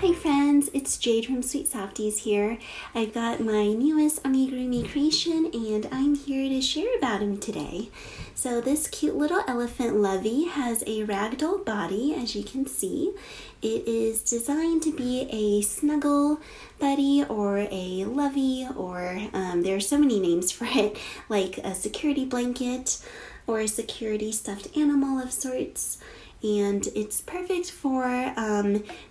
Hi friends, it's Jade from Sweet Softies here. I've got my newest amigurumi creation and I'm here to share about him today. So this cute little elephant Lovey has a ragdoll body, as you can see. It is designed to be a snuggle buddy or a lovey, or there are so many names for it, like a security blanket or a security stuffed animal of sorts. And it's perfect for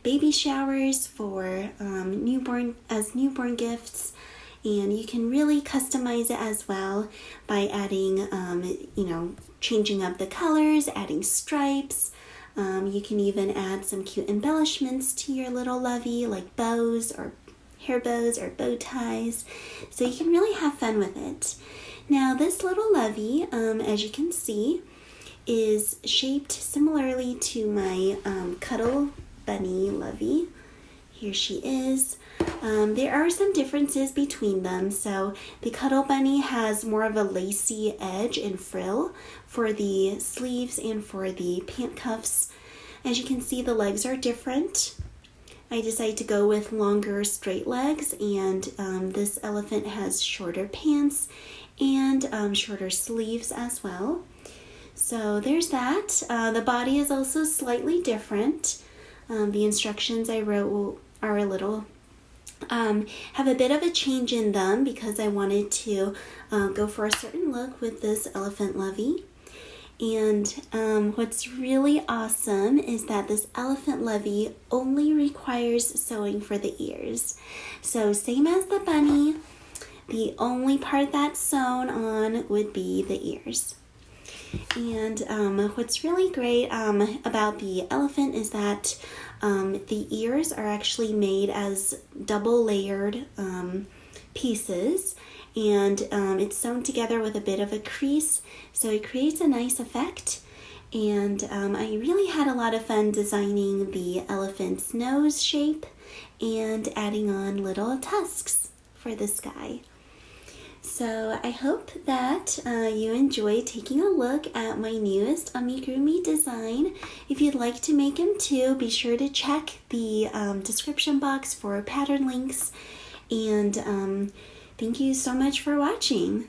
baby showers, for newborn gifts, and you can really customize it as well by adding, changing up the colors, adding stripes. You can even add some cute embellishments to your little lovey, like bows or hair bows or bow ties, so you can really have fun with it. Now this little lovey, as you can see, is shaped similarly to my Cuddle Bunny Lovey. Here she is. There are some differences between them. So the Cuddle Bunny has more of a lacy edge and frill for the sleeves and for the pant cuffs. As you can see, the legs are different. I decided to go with longer straight legs, and this elephant has shorter pants and shorter sleeves as well. So there's that. The body is also slightly different. The instructions I wrote are a little, have a bit of a change in them because I wanted to go for a certain look with this elephant Lovey. And what's really awesome is that this elephant Lovey only requires sewing for the ears. So same as the bunny, the only part that's sewn on would be the ears. And what's really great about the elephant is that the ears are actually made as double layered pieces, and it's sewn together with a bit of a crease, so it creates a nice effect. And I really had a lot of fun designing the elephant's nose shape and adding on little tusks for this guy. So I hope that you enjoy taking a look at my newest amigurumi design. If you'd like to make them too, be sure to check the description box for pattern links. And thank you so much for watching.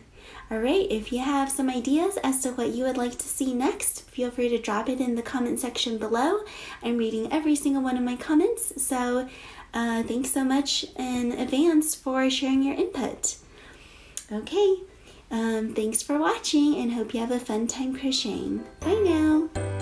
Alright, if you have some ideas as to what you would like to see next, feel free to drop it in the comment section below. I'm reading every single one of my comments, so thanks so much in advance for sharing your input. Okay, thanks for watching and hope you have a fun time crocheting. Bye now!